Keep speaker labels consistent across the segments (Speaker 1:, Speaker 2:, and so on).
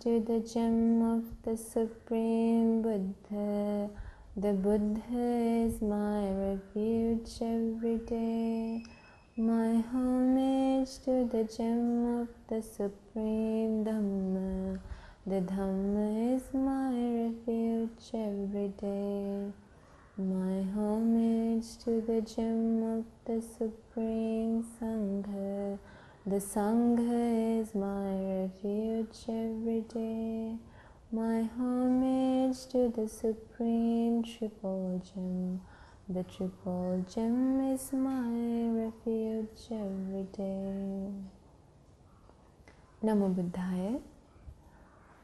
Speaker 1: to the gem of the Supreme Buddha. The Buddha is my refuge every day. My homage to the gem of the Supreme Dhamma. The Dhamma is my refuge every day. My homage to the gem of the Supreme Sangha. The Sangha is my refuge every day. My homage to the Supreme Triple Gem. The Triple Gem is my refuge every day. Namo Buddhaya.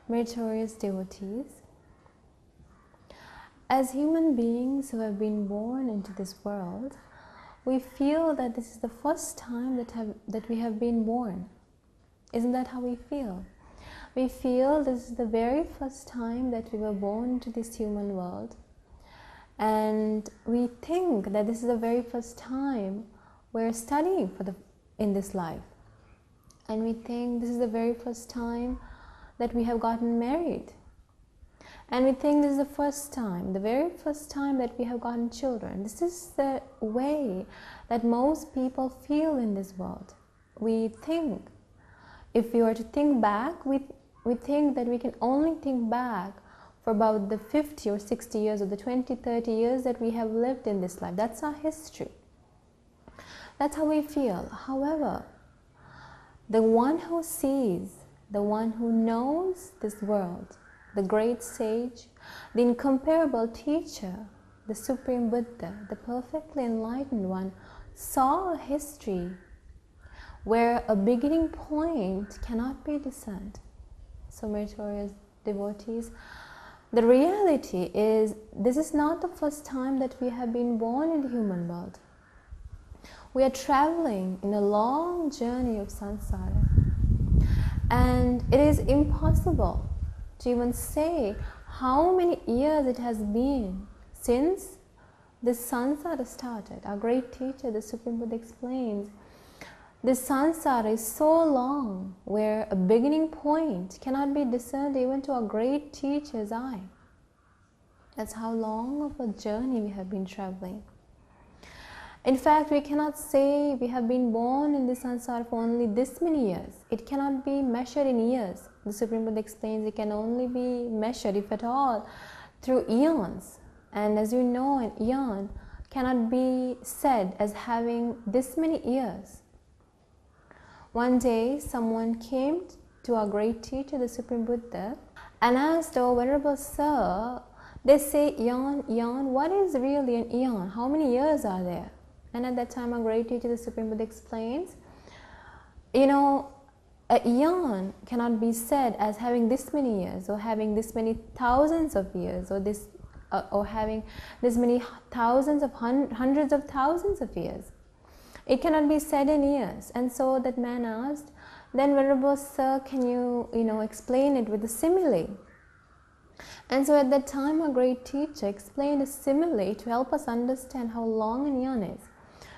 Speaker 1: Meritorious devotees, as human beings who have been born into this world, we feel that this is the first time that we have been born. Isn't that how we feel? We feel this is the very first time that we were born into this human world, and we think that this is the very first time we're studying in this life, and we think this is the very first time that we have gotten married, and we think this is the first time, the very first time that we have gotten children. This is the way that most people feel in this world. We think, if we were to think back, we think that we can only think back for about the 50 or 60 years or the 20, 30 years that we have lived in this life. That's our history. That's how we feel. However, the one who sees, the one who knows this world, the great sage, the incomparable teacher, the Supreme Buddha, the perfectly enlightened one, saw a history where a beginning point cannot be discerned. So, meritorious devotees, the reality is this is not the first time that we have been born in the human world. We are traveling in a long journey of samsara. And it is impossible to even say how many years it has been since this samsara started. Our great teacher, the Supreme Buddha, explains this samsara is so long where a beginning point cannot be discerned even to a great teacher's eye. That's how long of a journey we have been traveling. In fact, we cannot say we have been born in this samsara for only this many years. It cannot be measured in years. The Supreme Buddha explains it can only be measured, if at all, through eons. And as you know, an eon cannot be said as having this many years. One day, someone came to our great teacher, the Supreme Buddha, and asked, "Oh, Venerable Sir, they say eon, what is really an eon? How many years are there?" And at that time, our great teacher, the Supreme Buddha, explains, a eon cannot be said as having this many years, or having this many thousands of years, or having this many thousands of hundreds of thousands of years. It cannot be said in years. And so that man asked, "Then, Venerable Sir, can you explain it with a simile?" And so at that time, our great teacher explained a simile to help us understand how long an eon is.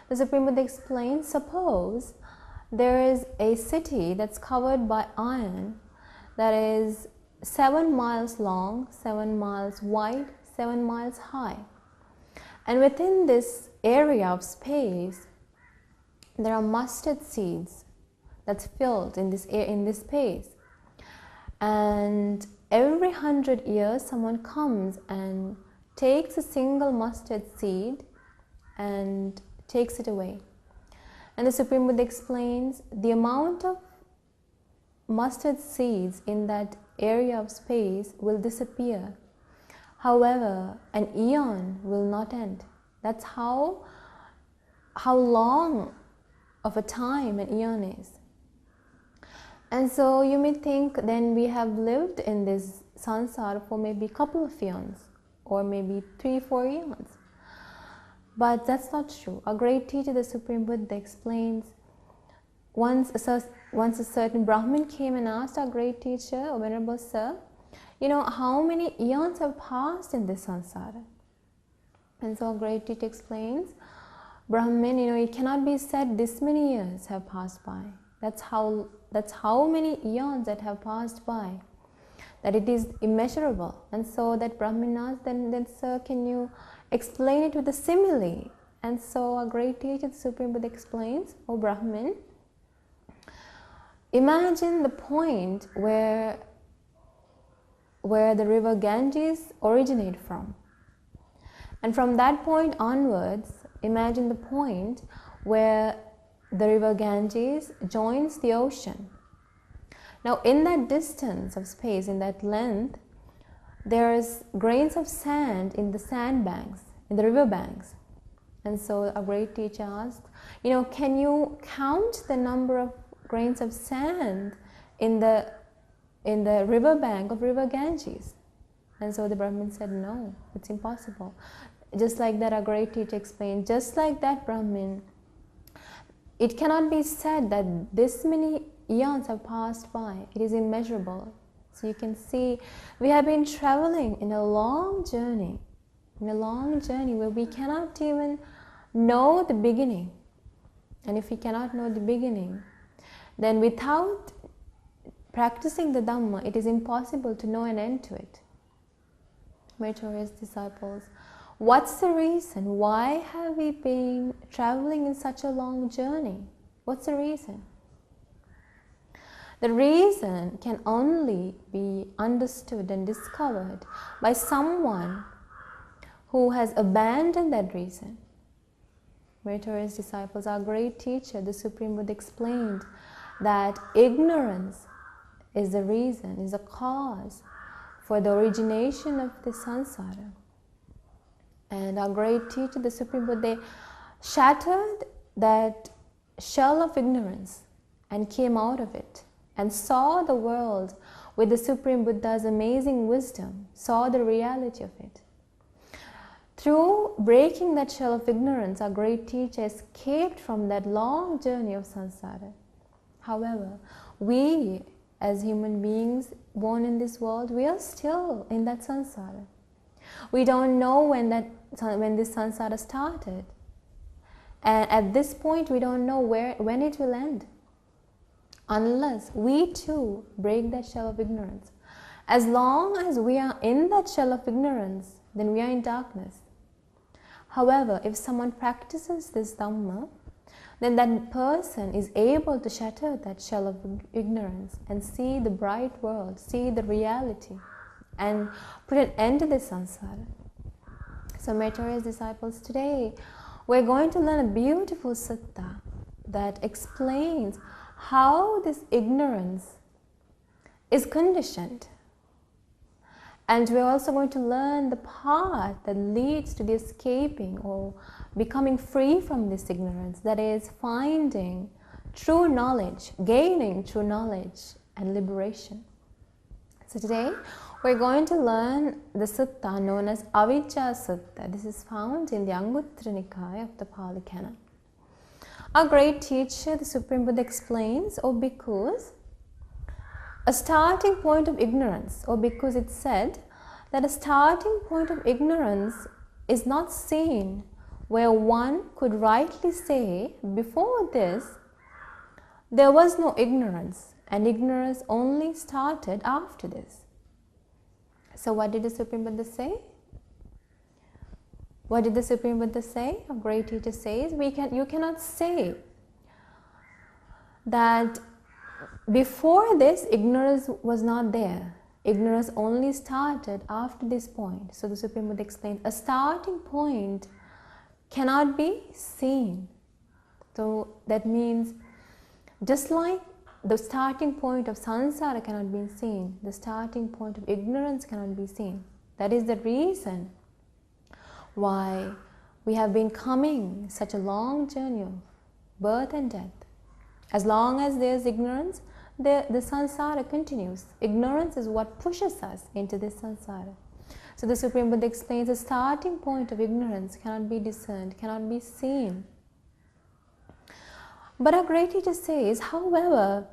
Speaker 1: The Supreme Buddha explained, suppose there is a city that's covered by iron that is 7 miles long, 7 miles wide, 7 miles high. And within this area of space, there are mustard seeds that's filled in this space. And every 100 years, someone comes and takes a single mustard seed and takes it away. And the Supreme Buddha explains the amount of mustard seeds in that area of space will disappear. However, an eon will not end. That's how long of a time an eon is. And so you may think then we have lived in this samsara for maybe a couple of eons, or maybe 3-4 eons. But that's not true. Our great teacher, the Supreme Buddha, explains, once a certain Brahmin came and asked our great teacher, "Oh, Venerable Sir, how many eons have passed in this samsara?" And so our great teacher explains, "Brahmin, it cannot be said this many years have passed by. That's how many eons that have passed by." that it is immeasurable. And so that Brahmin asked, then sir, can you explain it with a simile? And so our great teacher, the Supreme Buddha, explains, O Brahmin, imagine the point where the river Ganges originates from. And from that point onwards, imagine the point where the river Ganges joins the ocean. Now, in that distance of space, in that length, there's grains of sand in the sandbanks, in the river banks. And so a great teacher asked, can you count the number of grains of sand in the river bank of river Ganges? And so the Brahmin said, no, it's impossible. Just like that, a great teacher explained, just like that, Brahmin, it cannot be said that this many eons have passed by. It is immeasurable. So you can see we have been traveling in a long journey where we cannot even know the beginning. And if we cannot know the beginning, then without practicing the Dhamma, it is impossible to know an end to it. Meritorious disciples, what's the reason? Why have we been traveling in such a long journey? What's the reason? The reason can only be understood and discovered by someone who has abandoned that reason. Meritorious disciples, our great teacher, the Supreme Buddha, explained that ignorance is the reason, is the cause for the origination of the samsara. And our great teacher, the Supreme Buddha, shattered that shell of ignorance and came out of it and saw the world with the Supreme Buddha's amazing wisdom, saw the reality of it. Through breaking that shell of ignorance, our great teacher escaped from that long journey of samsara. However, we as human beings born in this world, we are still in that samsara. We don't know when this samsara started. And at this point, we don't know when it will end, unless we too break that shell of ignorance. As long as we are in that shell of ignorance, then we are in darkness. However, if someone practices this Dhamma, then that person is able to shatter that shell of ignorance and see the bright world, see the reality, and put an end to this samsara. So, meritorious disciples, today we're going to learn a beautiful sutta that explains how this ignorance is conditioned. And we're also going to learn the path that leads to the escaping or becoming free from this ignorance, that is, finding true knowledge, gaining true knowledge and liberation. So today we're going to learn the sutta known as Avijja Sutta. This is found in the Anguttara Nikaya of the Pali Canon. Our great teacher, the Supreme Buddha, explains, O bhikkhus, a starting point of ignorance, or because it's said that a starting point of ignorance is not seen where one could rightly say, before this, there was no ignorance, and ignorance only started after this. So what did the Supreme Buddha say? What did the Supreme Buddha say? A great teacher says, you cannot say that before this, ignorance was not there. Ignorance only started after this point. So the Supreme Buddha explained, a starting point cannot be seen. So that means, just like the starting point of samsara cannot be seen, the starting point of ignorance cannot be seen. That is the reason why we have been coming such a long journey of birth and death. As long as there is ignorance, the samsara continues. Ignorance is what pushes us into this samsara. So the Supreme Buddha explains the starting point of ignorance cannot be discerned, cannot be seen. But our great teacher says, however,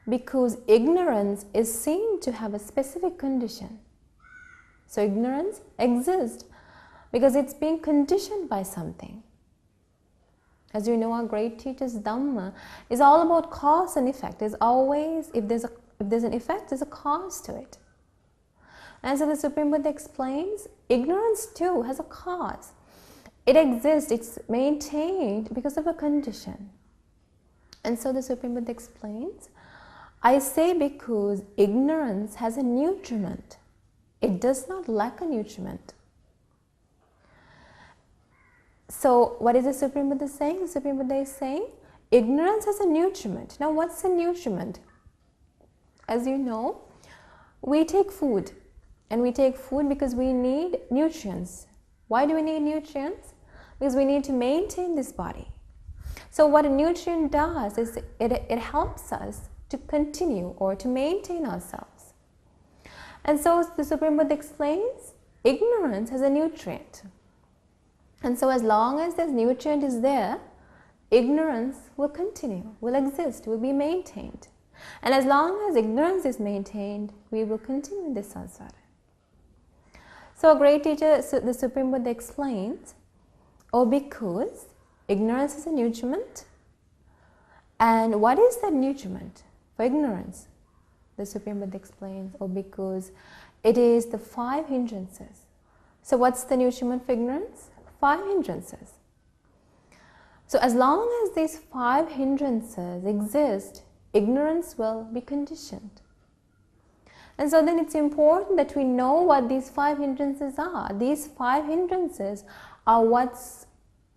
Speaker 1: because ignorance is seen to have a specific condition. So ignorance exists because it's being conditioned by something. As you know, our great teacher's Dhamma is all about cause and effect. There's always, if there's an effect, there's a cause to it. And so the Supreme Buddha explains, ignorance too has a cause. It exists, it's maintained because of a condition. And so the Supreme Buddha explains, I say because ignorance has a nutriment. It does not lack a nutriment. So what is the Supreme Buddha saying? The Supreme Buddha is saying, ignorance has a nutriment. Now what's a nutriment? As you know, we take food. And we take food because we need nutrients. Why do we need nutrients? Because we need to maintain this body. So what a nutrient does is it helps us to continue or to maintain ourselves. And so the Supreme Buddha explains, ignorance has a nutrient. And so as long as this nutrient is there, ignorance will continue, will exist, will be maintained. And as long as ignorance is maintained, we will continue in this samsara. So a great teacher, the Supreme Buddha explains, because ignorance is a nutriment. And what is that nutriment for ignorance? The Supreme Buddha explains, because it is the 5 hindrances. So what's the nutriment for ignorance? 5 hindrances. So as long as these 5 hindrances exist, ignorance will be conditioned. And so then it's important that we know what these 5 hindrances are. These 5 hindrances are what's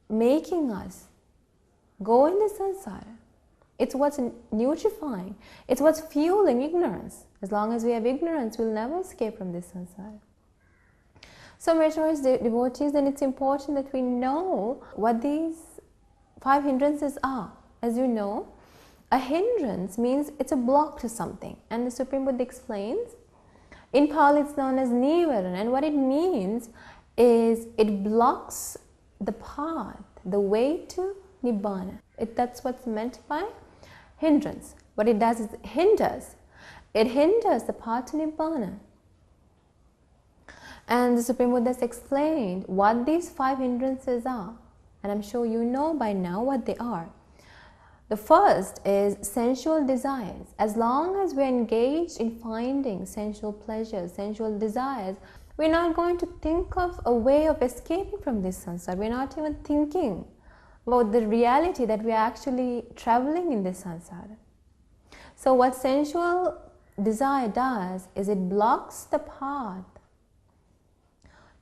Speaker 1: making us go in the samsara. It's what's nutrifying. It's what's fueling ignorance. As long as we have ignorance, we'll never escape from this samsara. So, my choice devotees, then it's important that we know what these 5 hindrances are. As you know, a hindrance means it's a block to something, and the Supreme Buddha explains, in Pali it's known as Nivarana, and what it means is it blocks the path, the way to Nibbana. That's what's meant by hindrance. What it does is it hinders the path to Nibbana. And the Supreme Buddha has explained what these 5 hindrances are, and I'm sure you know by now what they are. The first is sensual desires. As long as we're engaged in finding sensual pleasures, sensual desires, we're not going to think of a way of escaping from this samsara. We're not even thinking about the reality that we are actually traveling in this samsara. So what sensual desire does is it blocks the path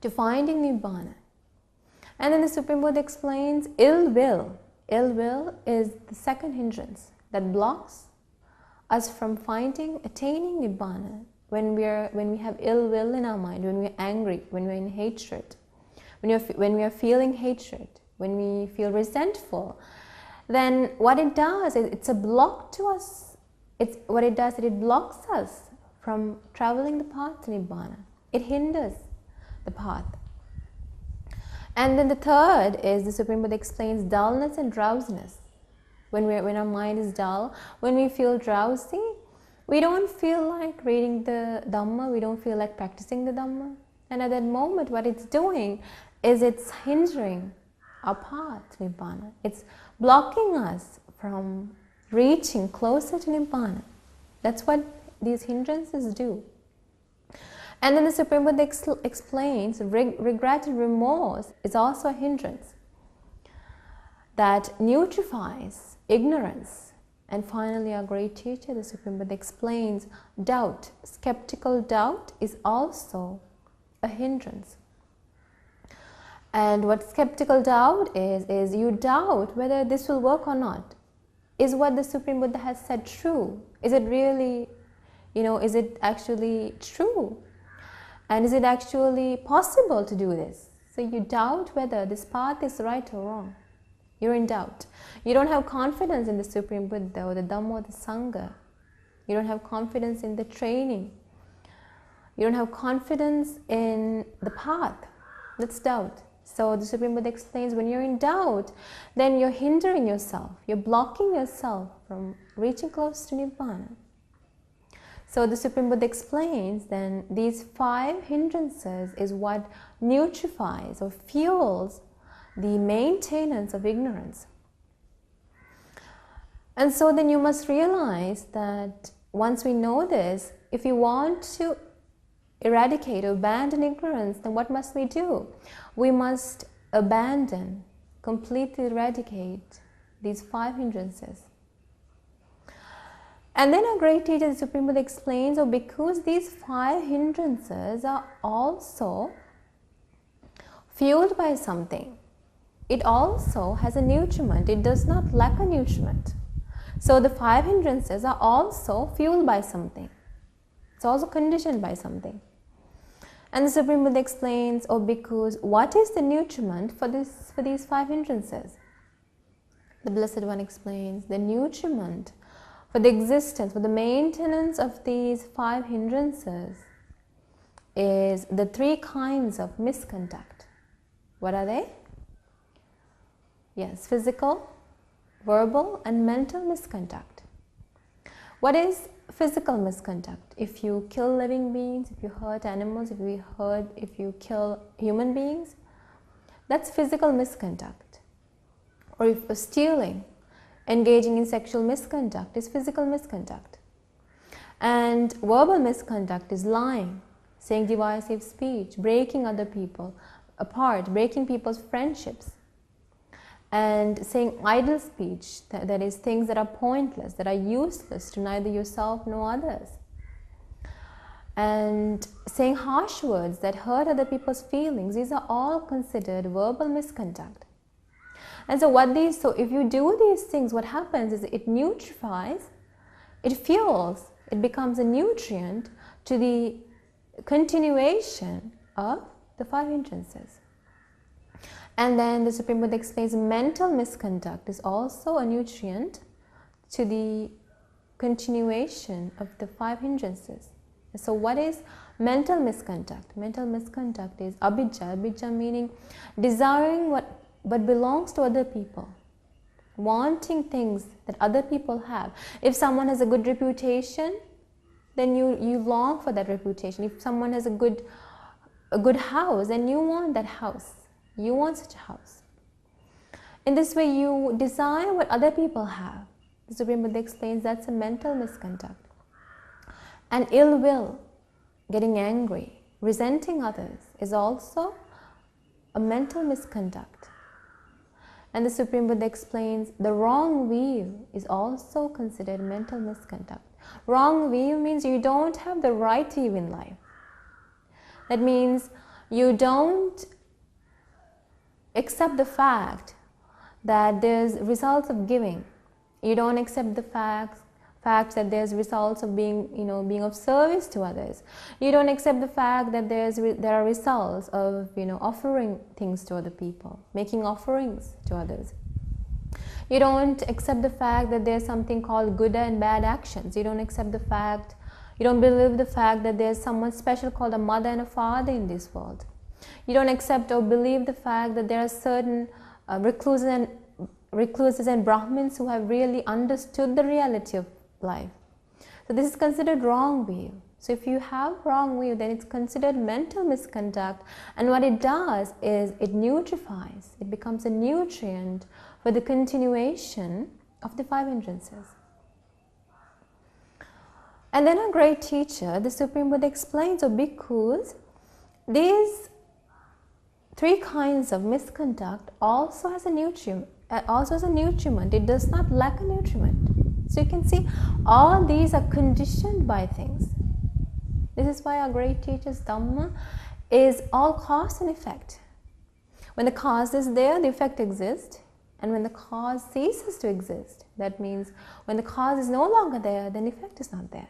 Speaker 1: to finding Nibbana. And then the Supreme Buddha explains ill will. Ill will is the second hindrance that blocks us from attaining Nibbana. When we have ill will in our mind, when we're angry, when we're in hatred, when we are feeling hatred, when we feel resentful, then what it does is it's a block to us. What it does is it blocks us from traveling the path to Nibbana. It hinders the path. And then the third is, the Supreme Buddha explains, dullness and drowsiness. When our mind is dull, when we feel drowsy, we don't feel like reading the Dhamma, we don't feel like practicing the Dhamma. And at that moment, what it's doing is it's hindering our path to Nibbana. It's blocking us from reaching closer to Nibbana. That's what these hindrances do. And then the Supreme Buddha explains regret and remorse is also a hindrance that nutrifies ignorance. And finally, our great teacher, the Supreme Buddha, explains doubt. Skeptical doubt is also a hindrance. And what skeptical doubt is you doubt whether this will work or not. Is what the Supreme Buddha has said true? Is it really, is it actually true? And is it actually possible to do this? So you doubt whether this path is right or wrong. You're in doubt. You don't have confidence in the Supreme Buddha or the Dhamma or the Sangha. You don't have confidence in the training. You don't have confidence in the path. That's doubt. So the Supreme Buddha explains, when you're in doubt, then you're hindering yourself. You're blocking yourself from reaching close to Nibbana. So the Supreme Buddha explains then these 5 hindrances is what nutrifies or fuels the maintenance of ignorance. And so then you must realize that once we know this, if you want to eradicate or abandon ignorance, then what must we do? We must abandon, completely eradicate these 5 hindrances. And then our great teacher, the Supreme Buddha, explains, because these 5 hindrances are also fueled by something, it also has a nutriment. It does not lack a nutriment. So the 5 hindrances are also fueled by something. It's also conditioned by something. And the Supreme Buddha explains, bhikkhus, what is the nutriment for these 5 hindrances? The Blessed One explains, the nutriment for the existence, for the maintenance of these 5 hindrances is the 3 kinds of misconduct. What are they? Yes, physical, verbal, and mental misconduct. What is physical misconduct? If you kill living beings, if you hurt animals, if you kill human beings, that's physical misconduct. Or if stealing, engaging in sexual misconduct is physical misconduct. And verbal misconduct is lying, saying divisive speech, breaking other people apart, breaking people's friendships, and saying idle speech, that is things that are pointless, that are useless to neither yourself nor others, and saying harsh words that hurt other people's feelings. These are all considered verbal misconduct. And so if you do these things, what happens is it nutrifies, it fuels, it becomes a nutrient to the continuation of the 5 hindrances. And then the Supreme Buddha explains mental misconduct is also a nutrient to the continuation of the 5 hindrances. So what is mental misconduct? Mental misconduct is avijja. Avijja meaning desiring what belongs to other people, wanting things that other people have. If someone has a good reputation, then you long for that reputation. If someone has a good house, then you want that house. You want such a house. In this way, you desire what other people have. The Supreme Buddha explains that's a mental misconduct. And ill will, getting angry, resenting others, is also a mental misconduct. And the Supreme Buddha explains the wrong view is also considered mental misconduct. Wrong view means you don't have the right view in life. That means you don't accept the fact that there's results of giving. You don't accept the fact that there's results of being of service to others. You don't accept the fact that there are results of offering things to other people, making offerings to others. You don't accept the fact that there's something called good and bad actions. You don't believe the fact that there's someone special called a mother and a father in this world. You don't accept or believe the fact that there are certain recluses and Brahmins who have really understood the reality of life. So this is considered wrong view. So if you have wrong view, then it's considered mental misconduct, and what it does is it nutrifies, it becomes a nutrient for the continuation of the 5 hindrances. And then our great teacher, the Supreme Buddha, explains, bhikkhus, these 3 kinds of misconduct also has a nutriment. It does not lack a nutriment. So you can see all these are conditioned by things. This is why our great teacher's Dhamma is all cause and effect. When the cause is there, the effect exists. And when the cause ceases to exist, that means when the cause is no longer there, then the effect is not there.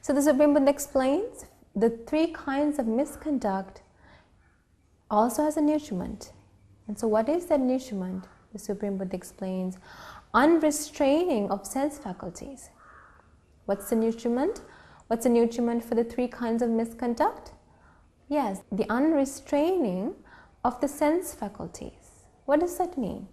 Speaker 1: So the Supreme Buddha explains the 3 kinds of misconduct also has a nutriment. And so what is that nutriment? The Supreme Buddha explains unrestraining of sense faculties. What's the nutriment? What's the nutriment for the 3 kinds of misconduct? Yes, the unrestraining of the sense faculties. What does that mean?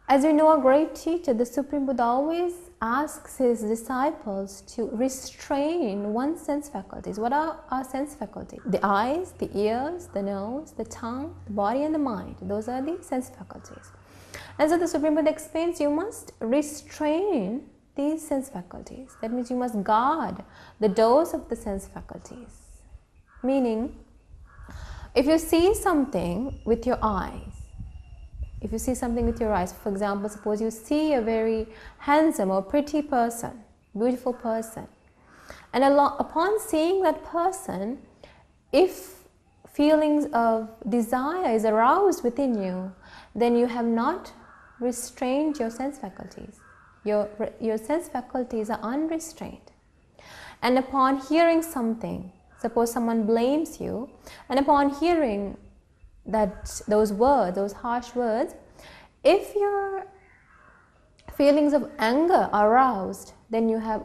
Speaker 1: As we know, a great teacher, the Supreme Buddha, always asks his disciples to restrain one's sense faculties. What are our sense faculties? The eyes, the ears, the nose, the tongue, the body and the mind. Those are the sense faculties. And so the Supreme Buddha explains you must restrain these sense faculties. That means you must guard the doors of the sense faculties. Meaning, if you see something with your eyes, for example, suppose you see a very handsome or pretty person, beautiful person, and upon seeing that person, if feelings of desire is aroused within you, then you have not restrained your sense faculties. Your sense faculties are unrestrained. And upon hearing something, suppose someone blames you, and upon hearing those harsh words, if your feelings of anger are aroused, then you have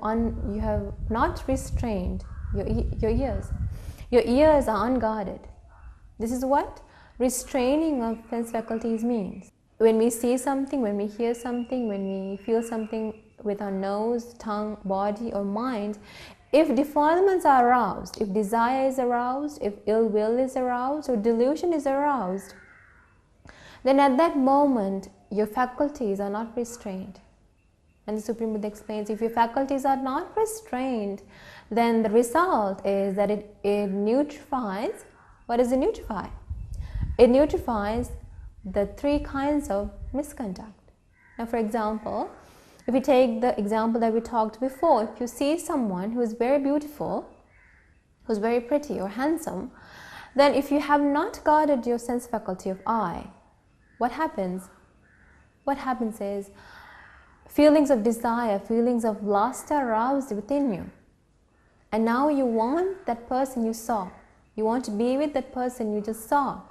Speaker 1: not restrained your ears. Your ears are unguarded. This is what restraining of sense faculties means. When we see something, when we hear something, when we feel something with our nose, tongue, body or mind, if defilements are aroused, if desire is aroused, if ill will is aroused or delusion is aroused, then at that moment your faculties are not restrained. And the Supreme Buddha explains, if your faculties are not restrained, then the result is that it neutrifies. What does it nutrify? It neutrifies the three kinds of misconduct. Now, for example, if we take the example that we talked before, if you see someone who is very beautiful, who's very pretty or handsome, then if you have not guarded your sense faculty of eye, what happens? What happens is feelings of desire, feelings of lust are aroused within you. And now you want that person you saw. You want to be with that person you just saw.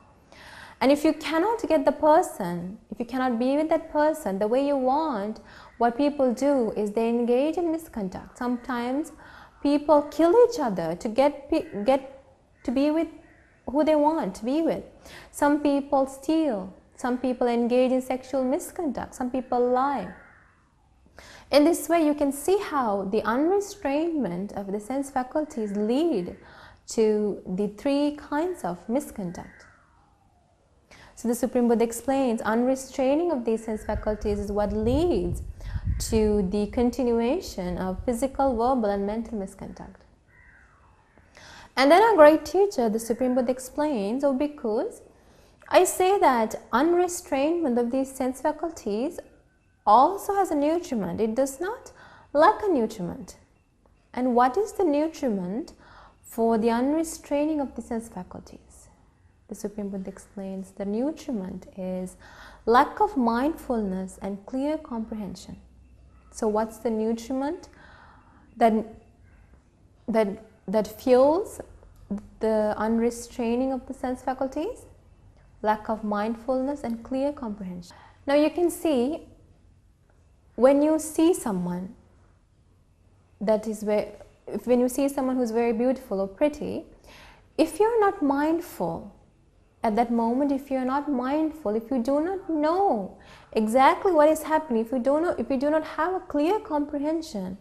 Speaker 1: And if you cannot get the person, if you cannot be with that person the way you want, what people do is they engage in misconduct. Sometimes people kill each other to get to be with who they want to be with. Some people steal. Some people engage in sexual misconduct. Some people lie. In this way, you can see how the unrestrainment of the sense faculties lead to the three kinds of misconduct. So the Supreme Buddha explains, unrestraining of these sense faculties is what leads to the continuation of physical, verbal and mental misconduct. And then our great teacher, the Supreme Buddha explains, "O bhikkhus, I say that unrestrainment of these sense faculties also has a nutriment. It does not lack a nutriment." And what is the nutriment for the unrestraining of the sense faculties? The Supreme Buddha explains the nutriment is lack of mindfulness and clear comprehension. So what's the nutriment that fuels the unrestraining of the sense faculties? Lack of mindfulness and clear comprehension. Now you can see, when you see someone when you see someone who's very beautiful or pretty, if you're not mindful at that moment, if you're not mindful, if you do not know exactly what is happening, if you do not have a clear comprehension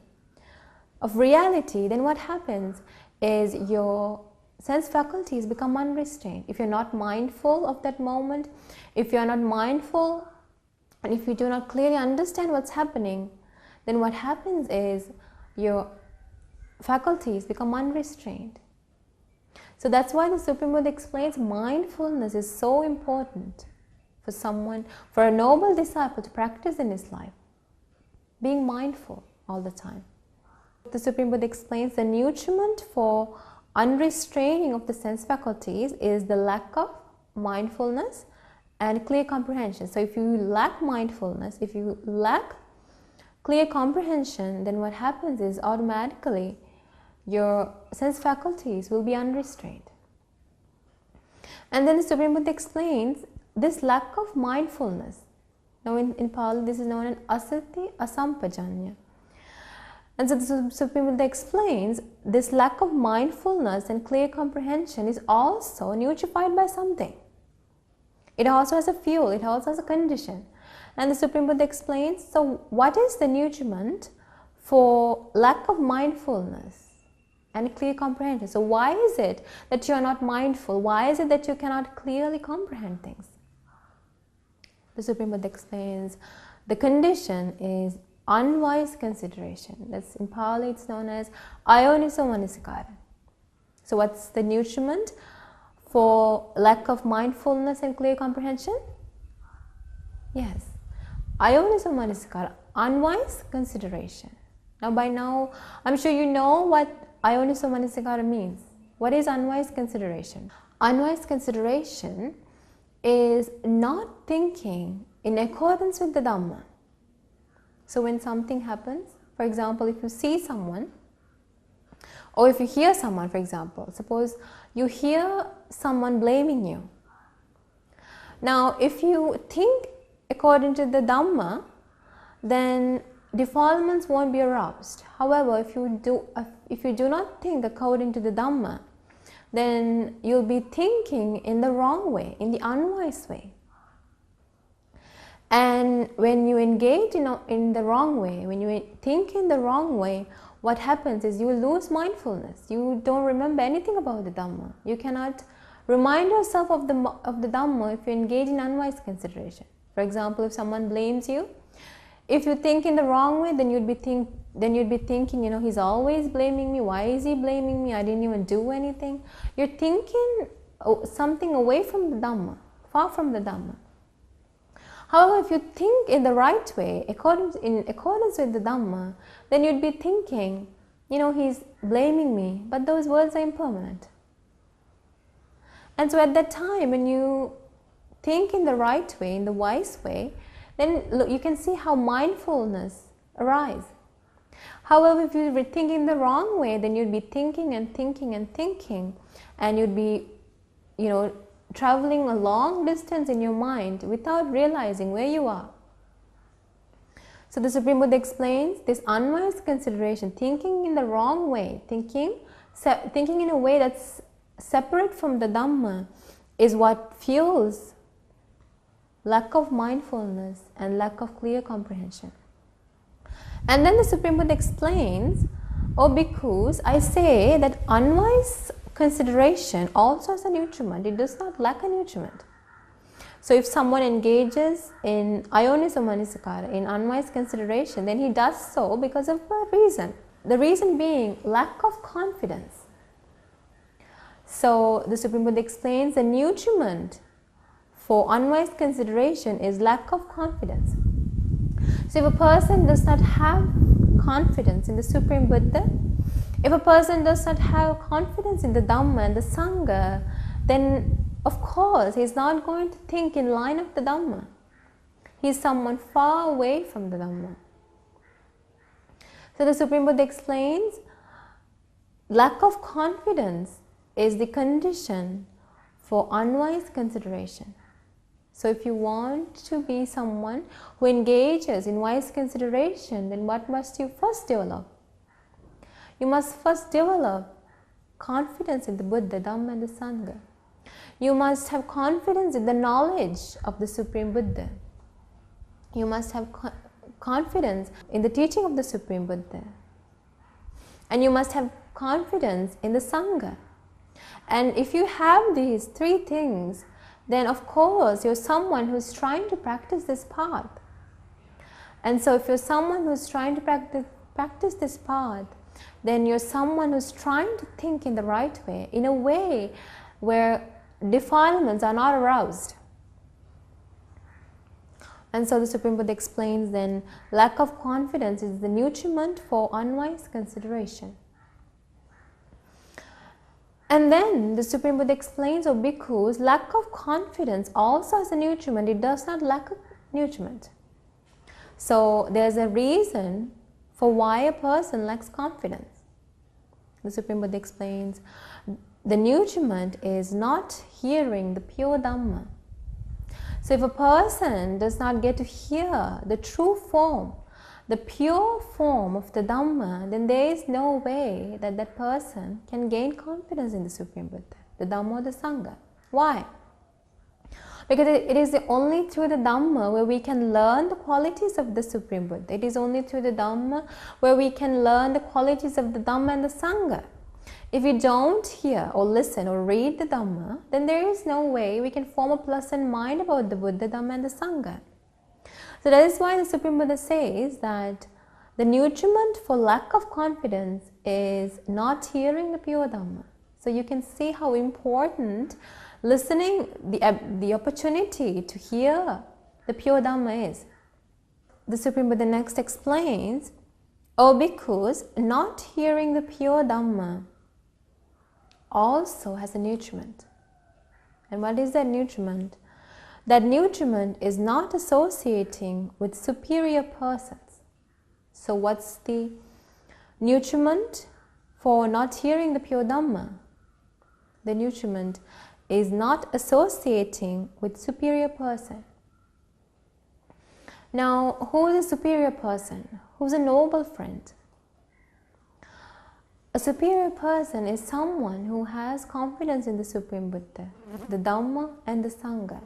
Speaker 1: of reality, then what happens is your sense faculties become unrestrained. If you're not mindful of that moment, if you're not mindful, and if you do not clearly understand what's happening, then what happens is your faculties become unrestrained. So that's why the Supreme Buddha explains mindfulness is so important for a noble disciple to practice in his life. Being mindful all the time. The Supreme Buddha explains the nutriment for unrestraining of the sense faculties is the lack of mindfulness and clear comprehension. So if you lack mindfulness, if you lack clear comprehension, then what happens is automatically your sense faculties will be unrestrained. And then the Supreme Buddha explains this lack of mindfulness. Now in Pali this is known as asati asampajanya. And so the Supreme Buddha explains this lack of mindfulness and clear comprehension is also nutrified by something. It also has a fuel, it also has a condition. And the Supreme Buddha explains, so what is the nutriment for lack of mindfulness and clear comprehension? So why is it that you are not mindful? Why is it that you cannot clearly comprehend things? The Supreme Buddha explains the condition is unwise consideration. That's in Pali it's known as ayoniso manasikara. So what's the nutriment for lack of mindfulness and clear comprehension? Yes, ayoniso manasikara, unwise consideration. Now by now, I'm sure you know what ayoniso manasikara means. What is unwise consideration? Unwise consideration is not thinking in accordance with the Dhamma. So when something happens, for example, if you see someone, or if you hear someone, for example, suppose you hear someone blaming you. Now, if you think according to the Dhamma, then defilements won't be aroused. However, if you do not think according to the Dhamma, then you'll be thinking in the wrong way, in the unwise way. And when you engage in the wrong way, when you think in the wrong way, what happens is you lose mindfulness. You don't remember anything about the Dhamma. You cannot remind yourself of the Dhamma if you engage in unwise consideration. For example, if someone blames you, if you think in the wrong way, then you'd be thinking, he's always blaming me. Why is he blaming me? I didn't even do anything. You're thinking something away from the Dhamma, far from the Dhamma. However, if you think in the right way, in accordance with the Dhamma, then you'd be thinking, he's blaming me, but those words are impermanent. And so at that time, when you think in the right way, in the wise way, then you can see how mindfulness arises. However, if you were thinking the wrong way, then you'd be thinking and thinking and thinking, and you'd be, traveling a long distance in your mind without realizing where you are. So the Supreme Buddha explains this unwise consideration, thinking in the wrong way, thinking in a way that's separate from the Dhamma, is what fuels lack of mindfulness and lack of clear comprehension. And then the Supreme Buddha explains, O bhikkhus, I say that unwise consideration also has a nutriment. It does not lack a nutriment. So if someone engages in ayoniso manasikara, in unwise consideration, then he does so because of a reason. The reason being lack of confidence. So the Supreme Buddha explains the nutriment for unwise consideration is lack of confidence. So if a person does not have confidence in the Supreme Buddha, if a person does not have confidence in the Dhamma and the Sangha, then of course he is not going to think in line of the Dhamma. He is someone far away from the Dhamma. So the Supreme Buddha explains, lack of confidence is the condition for unwise consideration. So if you want to be someone who engages in wise consideration, then what must you first develop? You must first develop confidence in the Buddha, Dhamma and the Sangha. You must have confidence in the knowledge of the Supreme Buddha. You must have confidence in the teaching of the Supreme Buddha. And you must have confidence in the Sangha. And if you have these three things, then of course you're someone who's trying to practice this path. And so if you're someone who's trying to practice this path, then you're someone who's trying to think in the right way, in a way where defilements are not aroused. And so the Supreme Buddha explains then, lack of confidence is the nutriment for unwise consideration. And then the Supreme Buddha explains, O bhikkhus, lack of confidence also has a nutriment. It does not lack a nutriment. So there's a reason for why a person lacks confidence. The Supreme Buddha explains, the nutriment is not hearing the pure Dhamma. So if a person does not get to hear the true form, the pure form of the Dhamma, then there is no way that that person can gain confidence in the Supreme Buddha, the Dhamma or the Sangha. Why? Because it is only through the Dhamma where we can learn the qualities of the Supreme Buddha. It is only through the Dhamma where we can learn the qualities of the Dhamma and the Sangha. If we don't hear or listen or read the Dhamma, then there is no way we can form a pleasant mind about the Buddha, Dhamma and the Sangha. So that is why the Supreme Buddha says that The nutriment for lack of confidence is not hearing the pure Dhamma. So you can see how important listening, the opportunity to hear the pure Dhamma is. The Supreme Buddha next explains, O bhikkhus, not hearing the pure Dhamma also has a nutriment. And what is that nutriment? That nutriment is not associating with superior persons. So what's the nutriment for not hearing the pure Dhamma? The nutriment is not associating with superior person. Now, who is a superior person? Who's a noble friend? A superior person is someone who has confidence in the Supreme Buddha, the Dhamma and the Sangha.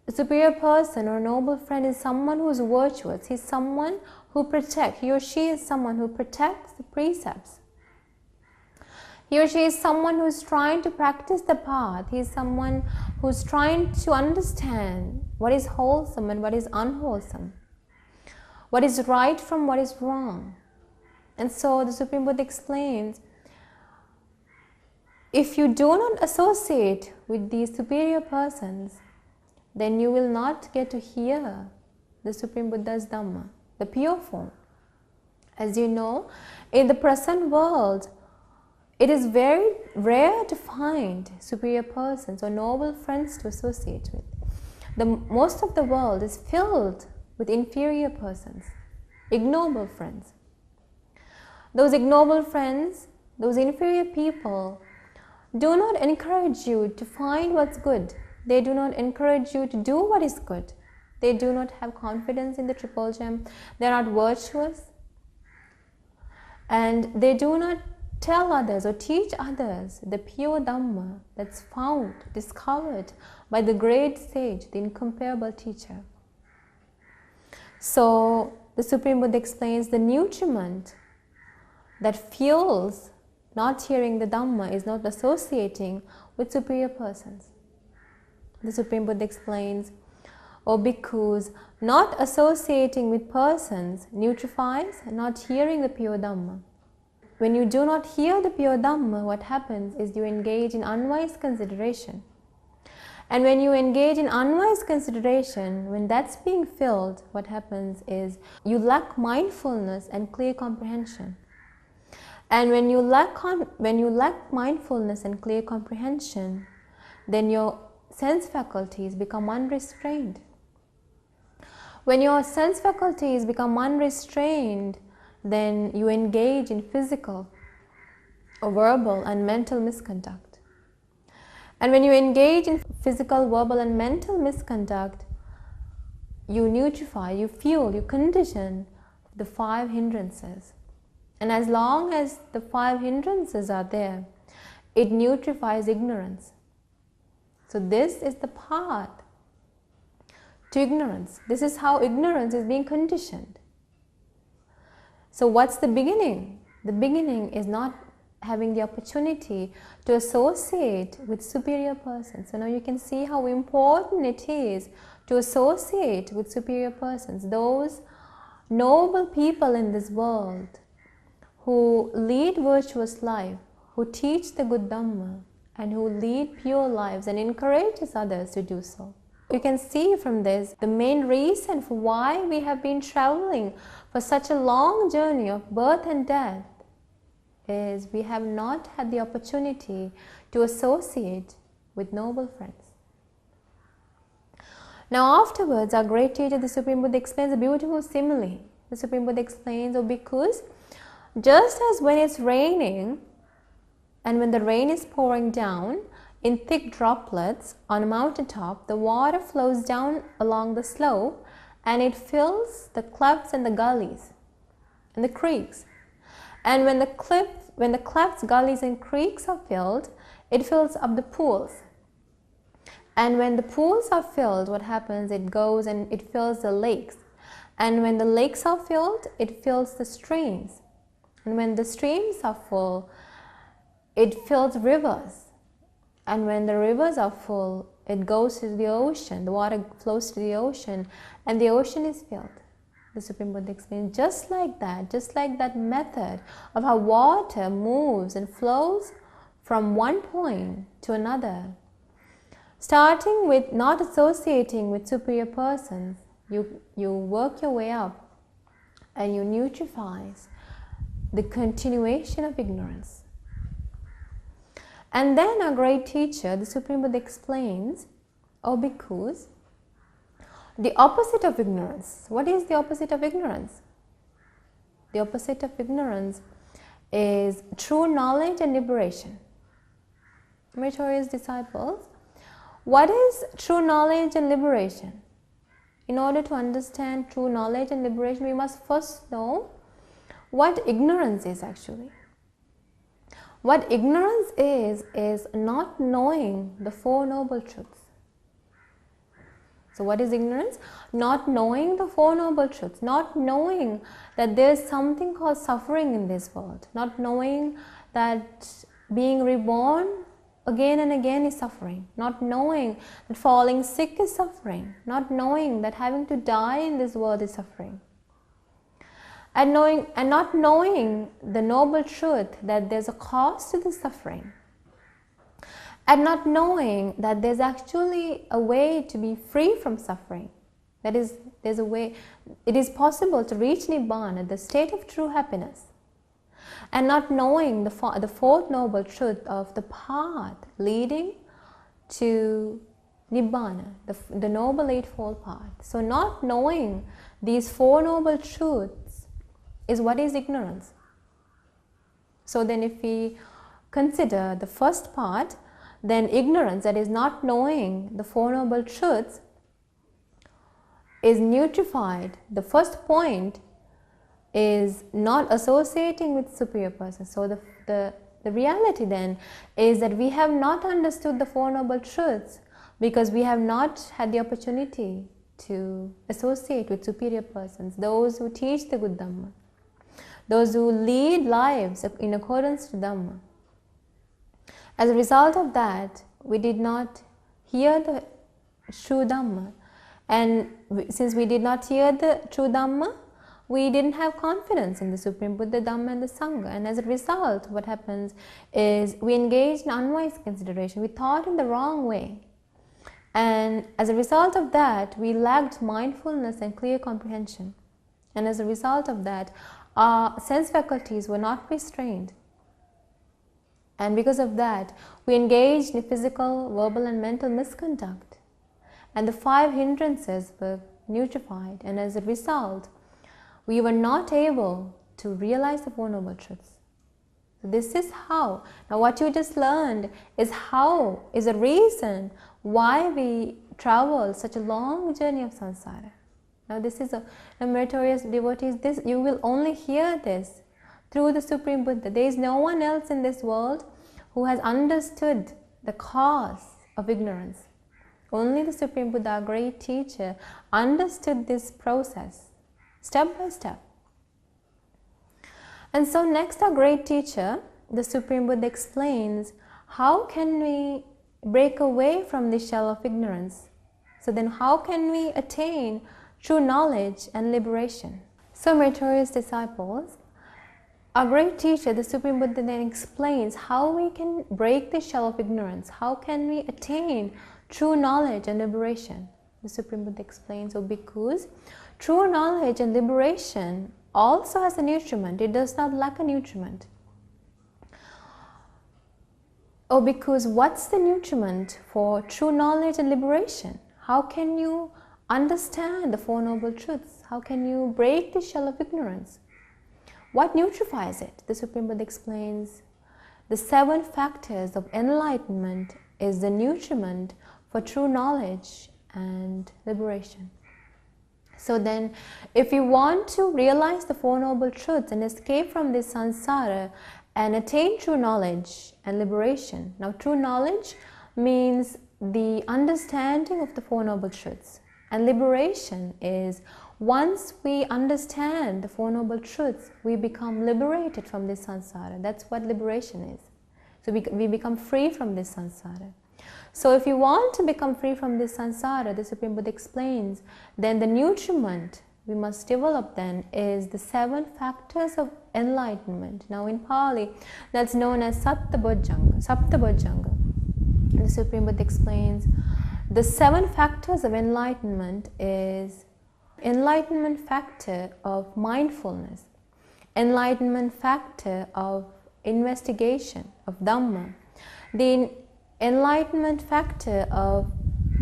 Speaker 1: A superior person or noble friend is someone who is virtuous. He's someone who protects. He or she is someone who protects the precepts. He or she is someone who is trying to practice the path. He is someone who is trying to understand what is wholesome and what is unwholesome, what is right from what is wrong. And so the Supreme Buddha explains, if you do not associate with these superior persons, then you will not get to hear the Supreme Buddha's Dhamma, the pure form. As you know, in the present world, it is very rare to find superior persons or noble friends to associate with. Most of the world is filled with inferior persons, ignoble friends. Those ignoble friends, those inferior people, do not encourage you to find what's good. They do not encourage you to do what is good. They do not have confidence in the Triple Gem. They are not virtuous. And they do not tell others or teach others the pure Dhamma that's found, discovered by the great sage, the incomparable teacher. So the Supreme Buddha explains the nutriment that fuels not hearing the Dhamma is not associating with superior persons. The Supreme Buddha explains, O bhikkhus, not associating with persons nutrifies not hearing the pure Dhamma. When you do not hear the pure Dhamma, what happens is you engage in unwise consideration. And when you engage in unwise consideration, when that's being filled, what happens is you lack mindfulness and clear comprehension. And when you lack mindfulness and clear comprehension, then your sense faculties become unrestrained. When your sense faculties become unrestrained, then you engage in physical or verbal and mental misconduct. And when you engage in physical, verbal and mental misconduct, you nutrify, you fuel, you condition the 5 hindrances. And as long as the 5 hindrances are there, it nutrifies ignorance. So this is the path to ignorance. This is how ignorance is being conditioned. So what's the beginning? The beginning is not having the opportunity to associate with superior persons. So now you can see how important it is to associate with superior persons, those noble people in this world who lead virtuous life, who teach the good Dhamma, and who lead pure lives and encourages others to do so. You can see from this the main reason for why we have been traveling for such a long journey of birth and death is we have not had the opportunity to associate with noble friends. Now afterwards, our great teacher, the Supreme Buddha, explains a beautiful simile. The Supreme Buddha explains, O bhikkhus, just as when it's raining and when the rain is pouring down in thick droplets on a mountaintop, the water flows down along the slope and it fills the clefts and the gullies and the creeks. And when the clefts, gullies and creeks are filled, it fills up the pools. And when the pools are filled, what happens? It goes and it fills the lakes. And when the lakes are filled, it fills the streams. And when the streams are full, it fills rivers. And when the rivers are full, it goes to the ocean. The water flows to the ocean, and the ocean is filled. the Supreme Buddha explains, just like that method of how water moves and flows from one point to another, starting with not associating with superior persons, you work your way up and you neutralize the continuation of ignorance. And then our great teacher, the Supreme Buddha, explains, O bhikkhus, the opposite of ignorance. What is the opposite of ignorance? The opposite of ignorance is true knowledge and liberation. Meritorious disciples, what is true knowledge and liberation? In order to understand true knowledge and liberation, we must first know what ignorance is actually. What ignorance is not knowing the Four Noble Truths. So what is ignorance? Not knowing the Four Noble Truths, not knowing that there is something called suffering in this world, not knowing that being reborn again and again is suffering, not knowing that falling sick is suffering, not knowing that having to die in this world is suffering, and not knowing the noble truth that there's a cause to this suffering, and not knowing that there's actually a way to be free from suffering. That is, there's a way, it is possible to reach Nibbana, the state of true happiness, and not knowing the fourth noble truth of the path leading to Nibbana, the Noble Eightfold Path. So not knowing these Four Noble Truths is what is ignorance. So then if we consider the first part, then ignorance, that is not knowing the Four Noble Truths, is neutrified. The first point is not associating with superior persons. So the reality then is that we have not understood the Four Noble Truths because we have not had the opportunity to associate with superior persons, those who teach the good Dhamma, those who lead lives in accordance to Dhamma. As a result of that, we did not hear the true Dhamma, and since we did not hear the true Dhamma, we didn't have confidence in the Supreme Buddha, Dhamma and the Sangha, and as a result what happens is we engaged in unwise consideration, we thought in the wrong way, and as a result of that we lacked mindfulness and clear comprehension, and as a result of that our sense faculties were not restrained. And because of that, we engaged in physical, verbal and mental misconduct. And the 5 hindrances were neutrified. And as a result, we were not able to realize the Four Noble Truths. So this is how. Now what you just learned is a reason why we travel such a long journey of samsara. Now this is a meritorious devotees, this you will only hear this through the Supreme Buddha. There is no one else in this world who has understood the cause of ignorance. Only the Supreme Buddha, our great teacher, understood this process, step by step. And so next our great teacher, the Supreme Buddha, explains how can we break away from this shell of ignorance. So then how can we attain true knowledge and liberation? So meritorious disciples, our great teacher, the Supreme Buddha, then explains how we can break the shell of ignorance. How can we attain true knowledge and liberation? The Supreme Buddha explains, O bhikkhus, true knowledge and liberation also has a nutriment. It does not lack a nutriment. O bhikkhus, what's the nutriment for true knowledge and liberation? How can you understand the Four Noble Truths? How can you break the shell of ignorance? What nutrifies it? The Supreme Buddha explains, the 7 factors of enlightenment is the nutriment for true knowledge and liberation. So then, if you want to realize the Four Noble Truths and escape from this samsara and attain true knowledge and liberation. Now, true knowledge means the understanding of the Four Noble Truths, and liberation is once we understand the Four Noble Truths, we become liberated from this samsara. That's what liberation is. So we become free from this samsara. So if you want to become free from this samsara, the Supreme Buddha explains, then the nutriment we must develop then is the 7 factors of enlightenment. Now in Pali, that's known as Saptabojjhanga. The Supreme Buddha explains the 7 factors of enlightenment is enlightenment factor of mindfulness, enlightenment factor of investigation of Dhamma, the enlightenment factor of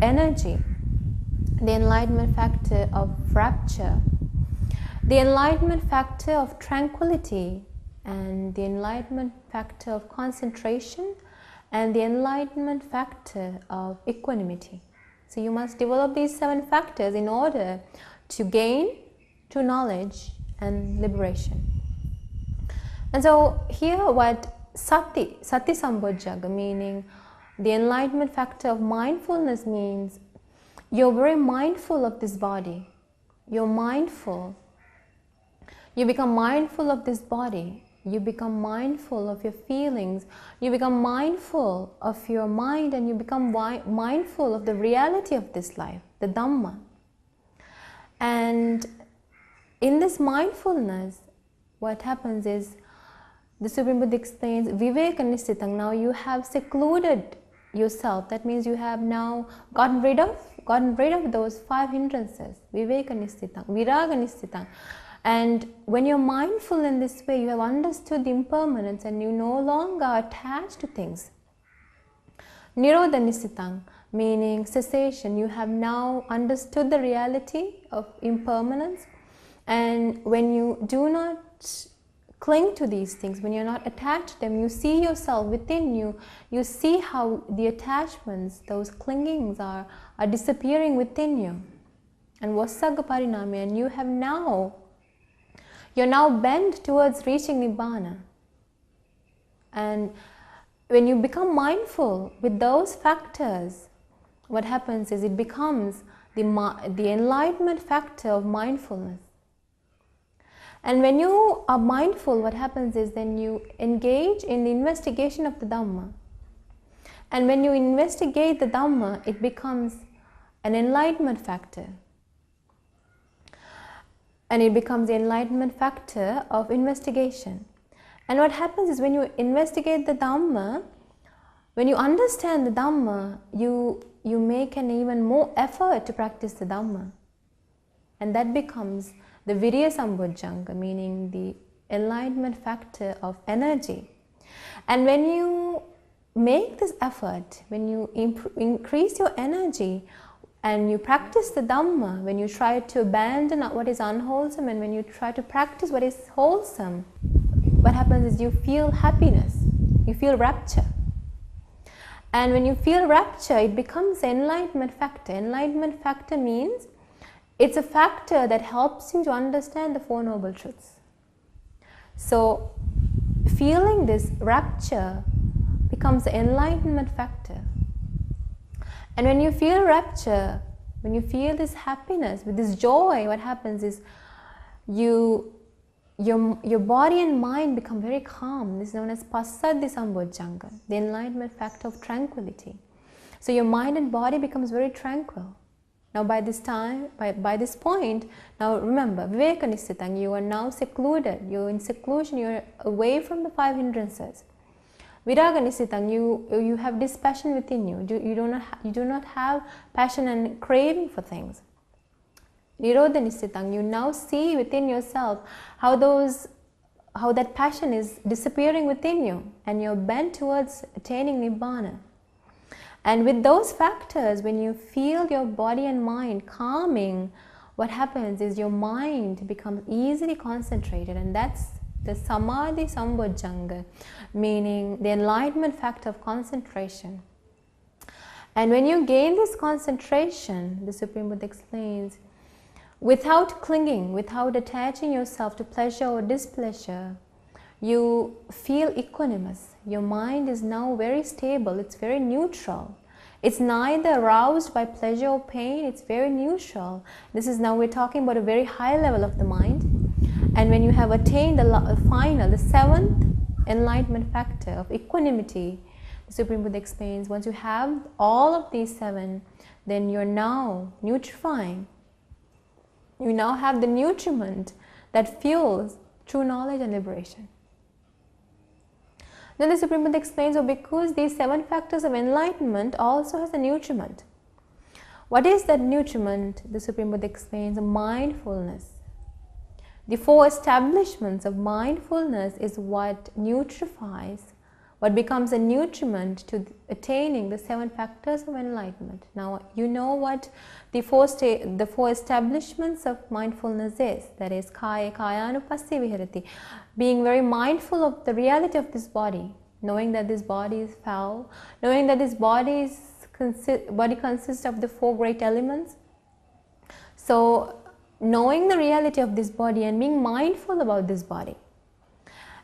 Speaker 1: energy, the enlightenment factor of rapture, the enlightenment factor of tranquility, and the enlightenment factor of concentration, and the enlightenment factor of equanimity. So you must develop these 7 factors in order to gain true knowledge and liberation. And so here what Sati Sambojjhanga, meaning the enlightenment factor of mindfulness, means you're very mindful of this body. You're mindful. You become mindful of this body. You become mindful of your feelings. You become mindful of your mind, and you become mindful of the reality of this life, the Dhamma. And in this mindfulness, what happens is, the Supreme Buddha explains, Viveka Nisthitang, now you have secluded yourself. That means you have now gotten rid of those 5 hindrances. Viveka Nisthitang, Viraga Nisthitang. And when you're mindful in this way, you have understood the impermanence and you no longer are attached to things. Nirodha Nisthitang, meaning cessation. You have now understood the reality of impermanence, and when you do not cling to these things, when you're not attached to them, you see yourself within you, you see how the attachments, those clingings are disappearing within you. And Vasagga Parinami, and you're now bent towards reaching Nibbana. And when you become mindful with those factors, what happens is it becomes the enlightenment factor of mindfulness. And when you are mindful, what happens is then you engage in the investigation of the Dhamma. And when you investigate the Dhamma, it becomes an enlightenment factor. And it becomes the enlightenment factor of investigation. And what happens is when you investigate the Dhamma, when you understand the Dhamma, you make an even more effort to practice the Dhamma. And that becomes the Virya Sambojjhanga, meaning the enlightenment factor of energy. And when you make this effort, when you increase your energy and you practice the Dhamma, when you try to abandon what is unwholesome and when you try to practice what is wholesome, what happens is you feel happiness, you feel rapture. And when you feel rapture, it becomes enlightenment factor. Enlightenment factor means it's a factor that helps you to understand the 4 Noble Truths. So, feeling this rapture becomes the enlightenment factor. And when you feel rapture, when you feel this happiness, with this joy, what happens is your body and mind become very calm. This is known as Passaddhi Sambojjhanga, the enlightenment factor of tranquility. So your mind and body becomes very tranquil. Now by this point, now remember, Viveka Nisthitang, you are now secluded, you're in seclusion, you're away from the 5 hindrances. Viraga Nisthitang, you have dispassion within you, you do not have passion and craving for things. Nirodha Nisthitang, you now see within yourself how that passion is disappearing within you and you're bent towards attaining Nibbana. And with those factors, when you feel your body and mind calming, what happens is your mind becomes easily concentrated, and that's the Samadhi Sambojjhanga, meaning the enlightenment factor of concentration. And when you gain this concentration, the Supreme Buddha explains, without clinging, without attaching yourself to pleasure or displeasure, you feel equanimous. Your mind is now very stable, it's very neutral. It's neither aroused by pleasure or pain, it's very neutral. This is now we're talking about a very high level of the mind. And when you have attained the 7th enlightenment factor of equanimity, the Supreme Buddha explains, once you have all of these 7, then you're now neutrifying You now have the nutriment that fuels true knowledge and liberation. Then the Supreme Buddha explains, because these 7 factors of enlightenment also has a nutriment. What is that nutriment? The Supreme Buddha explains, mindfulness. The 4 establishments of mindfulness is what nutrifies, what becomes a nutriment to attaining the 7 factors of enlightenment. Now, you know what the 4 establishments of mindfulness is. That is, kayanupassī vihārati, being very mindful of the reality of this body, knowing that this body is foul, knowing that this body consists of the 4 great elements. So, knowing the reality of this body and being mindful about this body.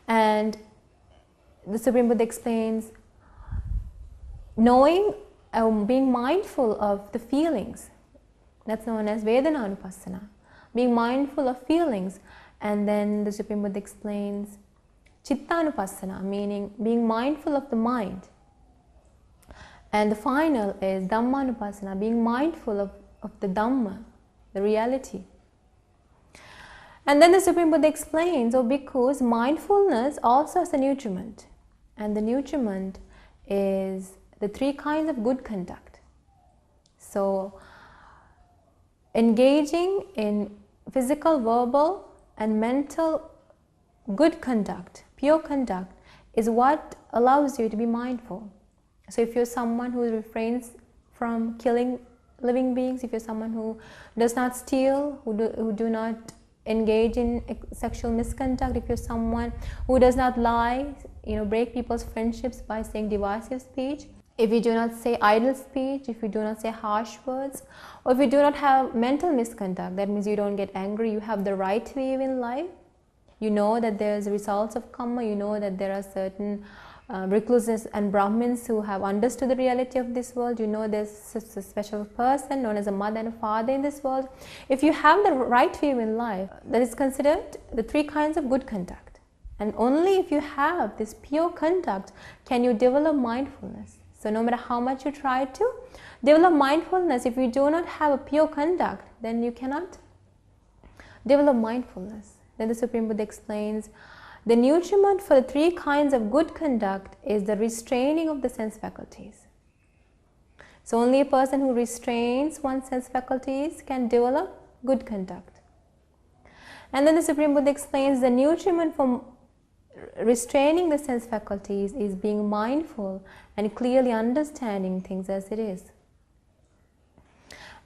Speaker 1: And the Supreme Buddha explains, knowing, being mindful of the feelings. That's known as Vedananupassana. Being mindful of feelings. And then the Supreme Buddha explains Chittanupassana, meaning being mindful of the mind. And the final is Dhammanupassana, being mindful of the Dhamma, the reality. And then the Supreme Buddha explains, because mindfulness also has a nutriment. And the nutriment is the 3 kinds of good conduct. So, engaging in physical, verbal, and mental good conduct, pure conduct, is what allows you to be mindful. So, if you're someone who refrains from killing living beings, if you're someone who does not steal, who do not engage in sexual misconduct, if you're someone who does not lie, break people's friendships by saying divisive speech, if you do not say idle speech, if you do not say harsh words, or if you do not have mental misconduct, that means you don't get angry, you have the right view in life, you know that there's results of karma, you know that there are certain recluses and Brahmins who have understood the reality of this world, you know there's a special person known as a mother and a father in this world. If you have the right view in life, that is considered the 3 kinds of good conduct. And only if you have this pure conduct can you develop mindfulness. So no matter how much you try to develop mindfulness, if you do not have a pure conduct, then you cannot develop mindfulness. Then the Supreme Buddha explains, the nutriment for the 3 kinds of good conduct is the restraining of the sense faculties. So only a person who restrains one's sense faculties can develop good conduct. And then the Supreme Buddha explains the nutriment for restraining the sense faculties is being mindful and clearly understanding things as it is.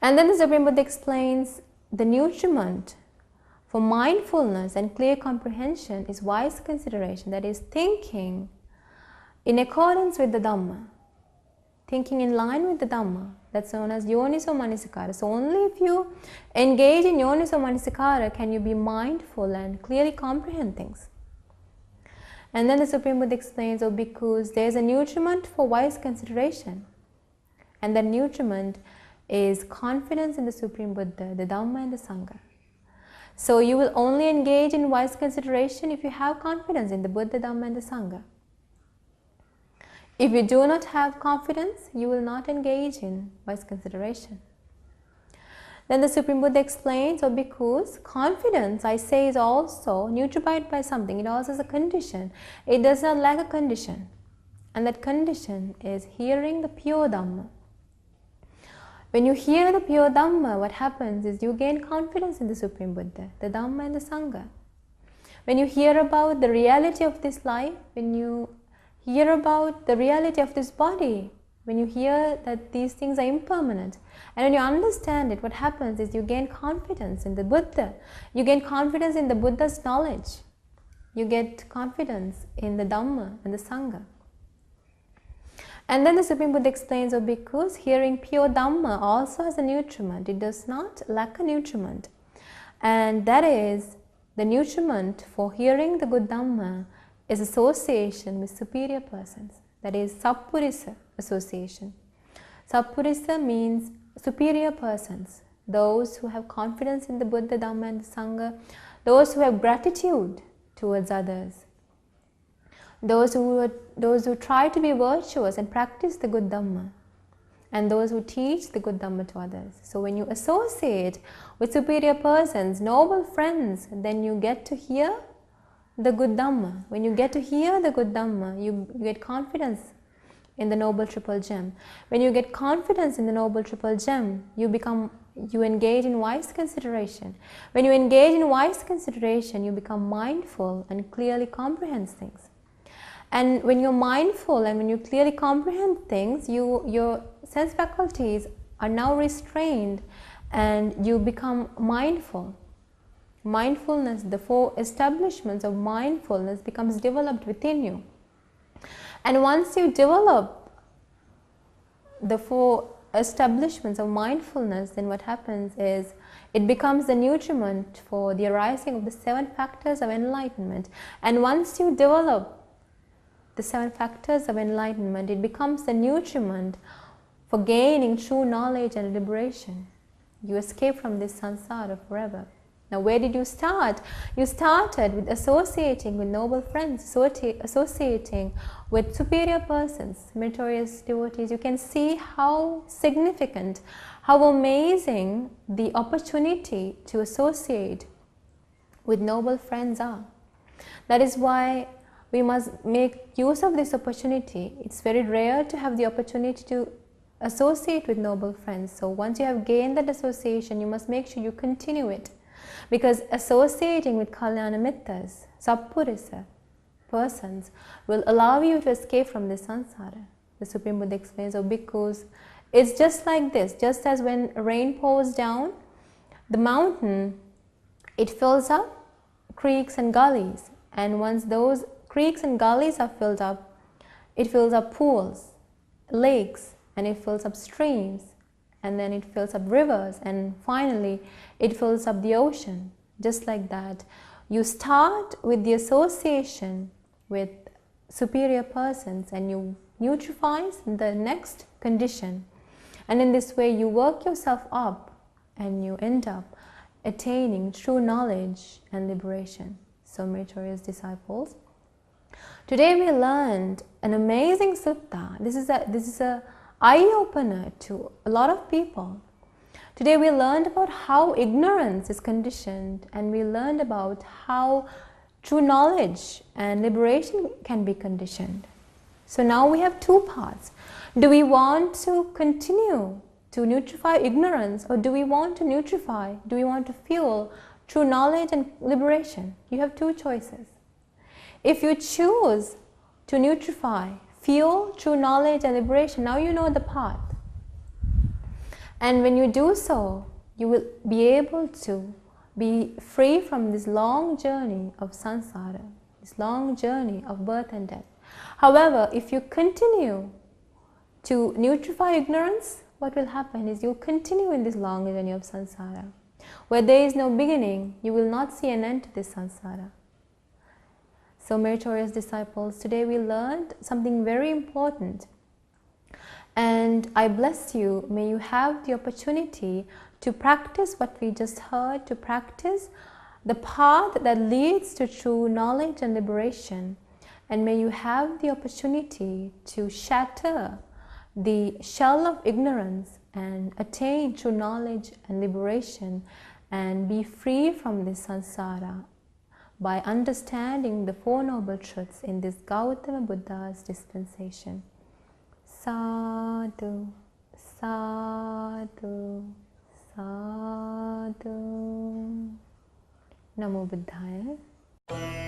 Speaker 1: And then the Supreme Buddha explains the nutriment for mindfulness and clear comprehension is wise consideration, that is, thinking in accordance with the Dhamma, thinking in line with the Dhamma. That's known as Yoniso Manasikara. So only if you engage in Yoniso Manasikara can you be mindful and clearly comprehend things. And then the Supreme Buddha explains, because there is a nutriment for wise consideration, and that nutriment is confidence in the Supreme Buddha, the Dhamma and the Sangha. So you will only engage in wise consideration if you have confidence in the Buddha, Dhamma and the Sangha. If you do not have confidence, you will not engage in wise consideration. Then the Supreme Buddha explains, because confidence, I say, is also nutrified by something. It also is a condition. It does not lack a condition. And that condition is hearing the pure Dhamma. When you hear the pure Dhamma, what happens is you gain confidence in the Supreme Buddha, the Dhamma and the Sangha. When you hear about the reality of this life, when you hear about the reality of this body, when you hear that these things are impermanent, and when you understand it, what happens is you gain confidence in the Buddha. You gain confidence in the Buddha's knowledge. You get confidence in the Dhamma and the Sangha. And then the Supreme Buddha explains, because hearing pure Dhamma also has a nutriment. It does not lack a nutriment. And that is, the nutriment for hearing the good Dhamma is association with superior persons. That is, Sappurisa association. Sappurisa means superior persons, those who have confidence in the Buddha, Dhamma and the Sangha, those who have gratitude towards others, those who try to be virtuous and practice the good Dhamma, and those who teach the good Dhamma to others. So when you associate with superior persons, noble friends, then you get to hear the good Dhamma. When you get to hear the good Dhamma, you get confidence in the Noble Triple Gem. When you get confidence in the Noble Triple Gem, you engage in wise consideration. When you engage in wise consideration, you become mindful and clearly comprehend things. And when you're mindful and when you clearly comprehend things, your sense faculties are now restrained and you become mindful. Mindfulness, the 4 establishments of mindfulness becomes developed within you. And once you develop the 4 establishments of mindfulness, then what happens is it becomes the nutriment for the arising of the 7 factors of enlightenment. And once you develop the 7 factors of enlightenment, it becomes the nutriment for gaining true knowledge and liberation. You escape from this samsara forever. Now, where did you start? You started with associating with noble friends, associating with superior persons, meritorious devotees. You can see how significant, how amazing the opportunity to associate with noble friends are. That is why we must make use of this opportunity. It's very rare to have the opportunity to associate with noble friends. So once you have gained that association, you must make sure you continue it. Because associating with Kalyana Mittas, Sappurisa persons, will allow you to escape from this samsara. The Supreme Buddha explains, "O bhikkhus, it's just like this. Just as when rain pours down, the mountain, it fills up creeks and gullies. And once those creeks and gullies are filled up, it fills up pools, lakes, and it fills up streams. And then it fills up rivers, and finally it fills up the ocean." Just like that, you start with the association with superior persons and you neutralize the next condition. And in this way you work yourself up and you end up attaining true knowledge and liberation. So meritorious disciples, today we learned an amazing sutta. This is a eye-opener to a lot of people. Today we learned about how ignorance is conditioned, and we learned about how true knowledge and liberation can be conditioned. So now we have 2 paths. Do we want to continue to nutrify ignorance, or do we want to fuel true knowledge and liberation? You have 2 choices. If you choose to nutrify, fuel true knowledge and liberation, now you know the path. And when you do so, you will be able to be free from this long journey of samsara, this long journey of birth and death. However, if you continue to nutrify ignorance, what will happen is you'll continue in this long journey of samsara. Where there is no beginning, you will not see an end to this samsara. So meritorious disciples, today we learned something very important. And I bless you, may you have the opportunity to practice what we just heard, to practice the path that leads to true knowledge and liberation. And may you have the opportunity to shatter the shell of ignorance and attain true knowledge and liberation and be free from this samsara by understanding the 4 noble truths in this Gautama Buddha's dispensation. Sadhu, sadhu, sadhu. Namo Buddhaya.